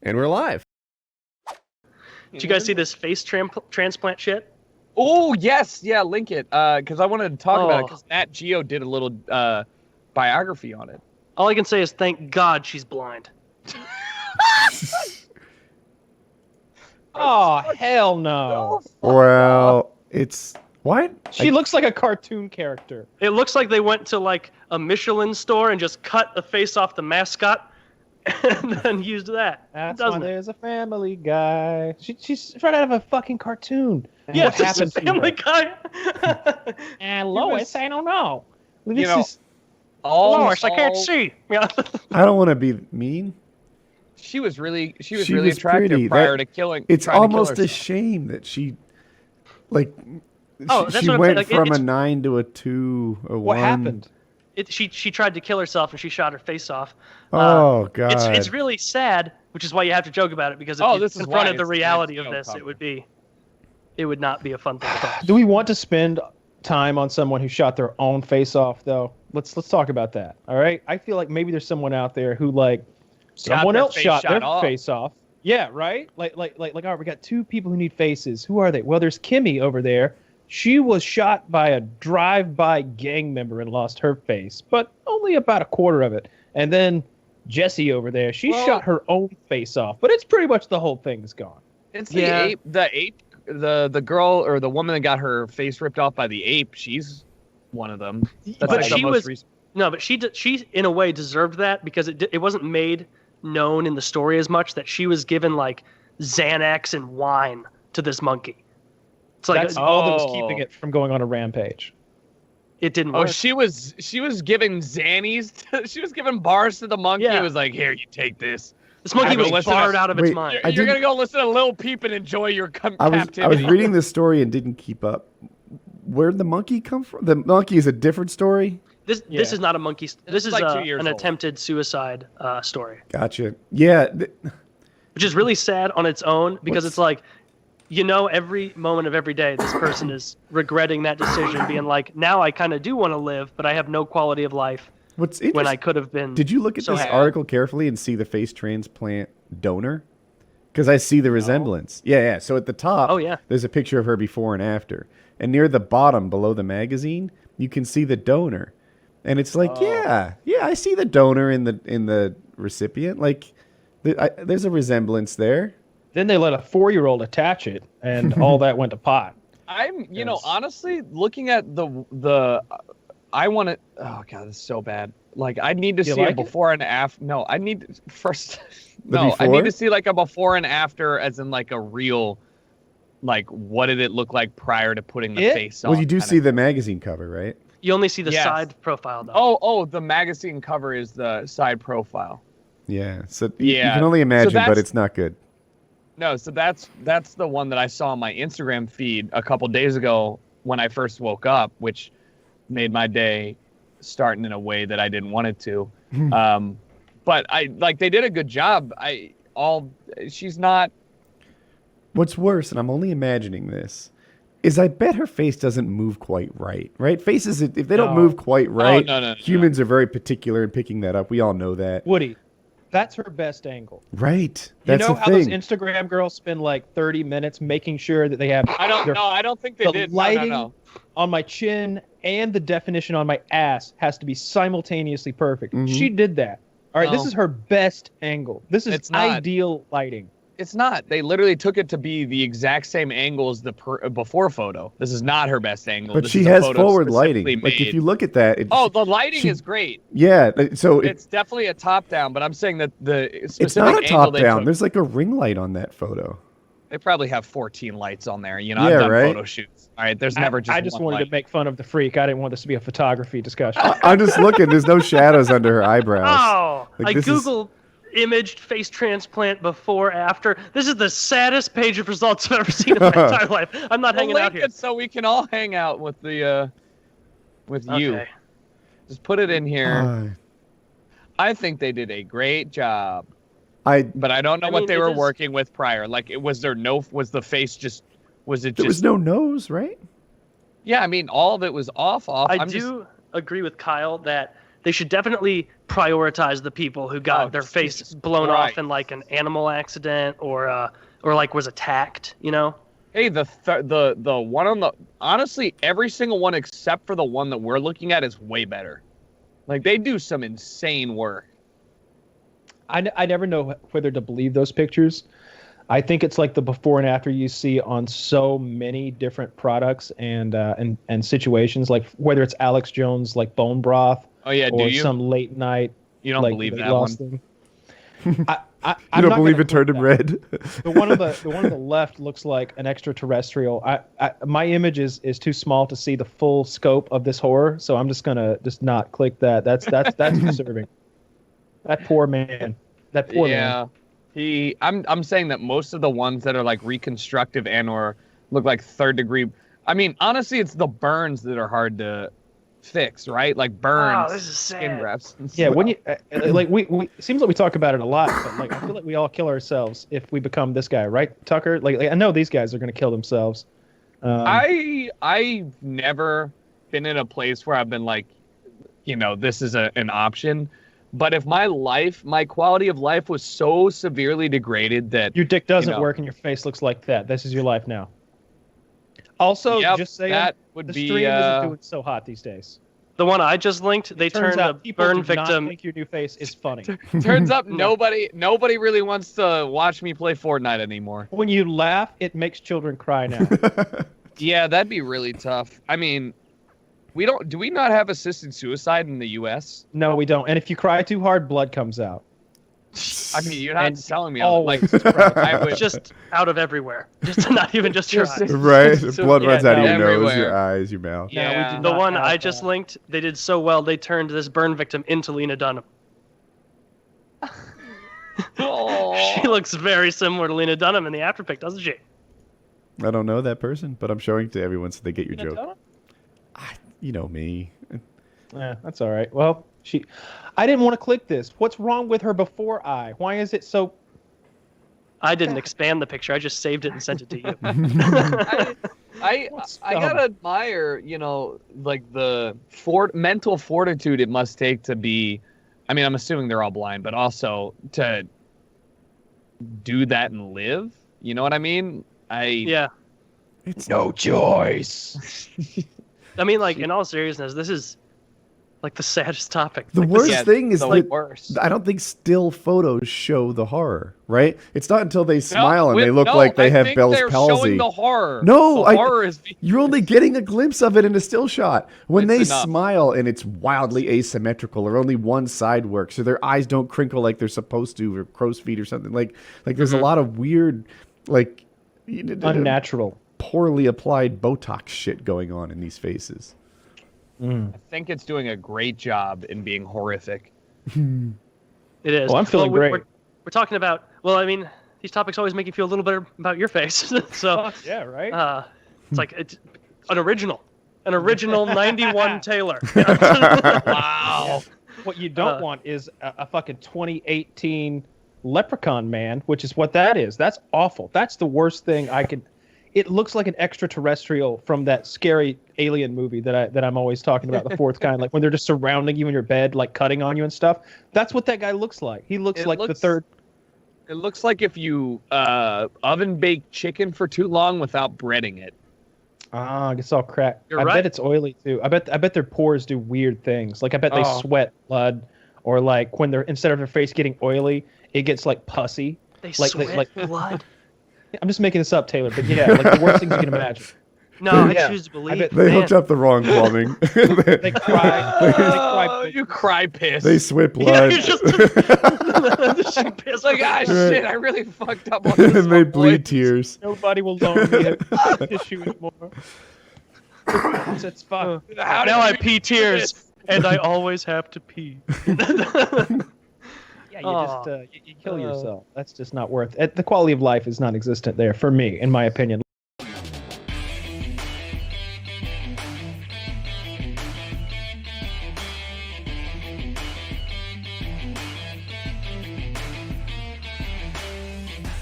And we're live. Did you guys see this face transplant shit? Oh, yes. Yeah, link it. Because I wanted to talk about it because Nat Geo did a little biography on it. All I can say is thank God she's blind. Oh, hell no. Well, it's... What? She looks like a cartoon character. It looks like they went to like a Michelin store and just cut the face off the mascot and then used that. That's why there's a Family Guy. She's right out of a fucking cartoon. Yeah, what happened to Family Guy? And Lois, I don't know. Lois, I can't see. Yeah. I don't want to be mean. She was really attractive pretty. prior to killing. It's almost a shame that she, like, she went like, from a 9 to a 2, a 1. What happened? She tried to kill herself and she shot her face off. Oh God! It's really sad, which is why you have to joke about it, because if you confronted the reality of this, it would not be a fun thing at all. Do we want to spend time on someone who shot their own face off, though? Let's talk about that. All right. I feel like maybe there's someone out there who someone else shot their face off. Yeah, right. Like, all right, we got 2 people who need faces. Who are they? Well, there's Kimmy over there. She was shot by a drive-by gang member and lost her face, but only about a quarter of it. And then Jessie over there, she shot her own face off, but it's pretty much the whole thing's gone. It's the ape, the girl or the woman that got her face ripped off by the ape. She's one of them. But she in a way deserved that because it wasn't made known in the story as much that she was given like Xanax and wine to this monkey. It's like that's all that was keeping it from going on a rampage. It didn't work. Oh, she was giving Xannies. She was giving bars to the monkey. Yeah. It was like, here, you take this. This monkey was barred out of its mind. You're gonna go listen to Lil Peep and enjoy your captivity. I was reading this story and didn't keep up. Where'd the monkey come from? The monkey is a different story. This is not a monkey. This is like an attempted suicide story. Gotcha. Yeah. Which is really sad on its own because it's like, every moment of every day, this person is regretting that decision, being like, now I kind of do want to live, but I have no quality of life. What's when I could have been. Did you look at this article carefully and see the face transplant donor? Because I see the resemblance. Yeah. So at the top, there's a picture of her before and after. And near the bottom, below the magazine, you can see the donor. And it's like, I see the donor in the recipient. Like, there's a resemblance there. Then they let a 4-year-old attach it, and all that went to pot. I'm, honestly, looking at I want to. Oh God, this is so bad. Like, I need to see a before and after. No, I need first. No, I need to see like a before and after, as in like a real. Like, what did it look like prior to putting the face on? Well, you do see the magazine cover, right? You only see the side profile, though. Oh, the magazine cover is the side profile. Yeah. So you can only imagine, but it's not good. No, so that's the one that I saw on my Instagram feed a couple days ago when I first woke up, which made my day starting in a way that I didn't want it to. But they did a good job. She's not. What's worse, and I'm only imagining this, is I bet her face doesn't move quite right. Right? Faces, if they don't move quite right, humans are very particular in picking that up. We all know that. Woody, that's her best angle. Right. That's you know how those Instagram girls spend like 30 minutes making sure that they have. I don't think they did. The lighting on my chin and the definition on my ass has to be simultaneously perfect. Mm-hmm. She did that. All right, this is her best angle. This is ideal lighting. It's not. They literally took it to be the exact same angle as the before photo. This is not her best angle. But she has forward lighting. Like, if you look at that... the lighting is great. Yeah, so... It's definitely a top-down, but I'm saying that the specific it's not a top-down. There's like a ring light on that photo. They probably have 14 lights on there. I've done photo shoots. All right, there's never just I just wanted to make fun of the freak. I didn't want this to be a photography discussion. I'm just looking. There's no shadows under her eyebrows. Oh, like, I Googled... imaged face transplant before after. This is the saddest page of results I've ever seen in my entire life. I'm not hanging out here. So we can all hang out with the you. Just put it in here. I think they did a great job. But I don't know what they were working with prior. Like, was the face just? There was no nose, right? Yeah, I mean, all of it was off. I do agree with Kyle that they should definitely prioritize the people who got their face blown off in like an animal accident or like was attacked, you know? Hey, the one on the, honestly, every single one except for the one that we're looking at is way better. Like, they do some insane work. I never know whether to believe those pictures. I think it's like the before and after you see on so many different products and situations, like whether it's Alex Jones like bone broth, or some late night. You don't believe that one. Thing. You don't believe it turned him red. The one on the left looks like an extraterrestrial. My image is too small to see the full scope of this horror, so I'm just gonna not click that. That's disturbing. That poor man. That poor man. I'm saying that most of the ones that are like reconstructive and or look like third degree. I mean, honestly, it's the burns that are hard to fix, right? Like burns, skin grafts. Yeah, when you like we it seems like we talk about it a lot, but like I feel like we all kill ourselves if we become this guy, right, Tucker? Like I know these guys are gonna kill themselves. I've never been in a place where I've been like, this is an option. But if my quality of life was so severely degraded that your dick doesn't work and your face looks like that, this is your life now. Also, just saying, the stream isn't doing so hot these days. The one I just linked, they turned a burn victim. Not think your new face is funny. Turns up, nobody really wants to watch me play Fortnite anymore. When you laugh, it makes children cry now. Yeah, that'd be really tough. I mean, do we not have assisted suicide in the U.S.? No, we don't. And if you cry too hard, blood comes out. I mean, you're not telling me. I was just out of everywhere. Not even just your eyes. Right? Blood runs out of your nose, your eyes, your mouth. Yeah. The one I just linked, they did so well, they turned this burn victim into Lena Dunham. She looks very similar to Lena Dunham in the afterpic, doesn't she? I don't know that person, but I'm showing to everyone so they get your joke. You know me. Yeah, that's all right. Well, I didn't want to click this. What's wrong with her before eye? Why is it so... I didn't expand the picture. I just saved it and sent it to you. I gotta admire, like the mental fortitude it must take to be... I mean, I'm assuming they're all blind, but also to do that and live. You know what I mean? Yeah. It's no choice. I mean, like, in all seriousness, this is like the saddest topic. The worst thing is that worse. I don't think still photos show the horror, right? It's not until they smile and they look like they have Bell's palsy. Showing the horror. No, the horror is you're only getting a glimpse of it in a still shot. When they smile and it's wildly asymmetrical, or only one side works, or their eyes don't crinkle like they're supposed to, or crow's feet or something. Like there's a lot of weird, like unnatural, poorly applied Botox shit going on in these faces. I think it's doing a great job in being horrific. It is. Well, I'm feeling great. We're talking about, well, I mean, these topics always make you feel a little better about your face. So yeah, right? It's like it's an original 91 Taylor. Wow. What you don't want is a fucking 2018 Leprechaun Man, which is what that is. That's awful. That's the worst thing I could... It looks like an extraterrestrial from that scary alien movie that I'm always talking about, the fourth kind, like when they're just surrounding you in your bed, like cutting on you and stuff. That's what that guy looks like. He looks the third. It looks like if you oven baked chicken for too long without breading it. It's all cracked. I bet it's oily too. I bet their pores do weird things. Like I bet they sweat blood, or like when they're, instead of their face getting oily, it gets like pussy. They sweat blood. I'm just making this up, Taylor, but yeah, like the worst things you can imagine. No, I choose to believe. They hooked up the wrong plumbing. They cry. You cry piss. They sweat blood. Yeah, just piss. Like, shit, I really fucked up on this. And they bleed tears. Nobody will loan me a tissue anymore. It's fun. Now I pee tears, and I always have to pee. Yeah, you kill yourself. That's just not worth it. The quality of life is non-existent there for me, in my opinion.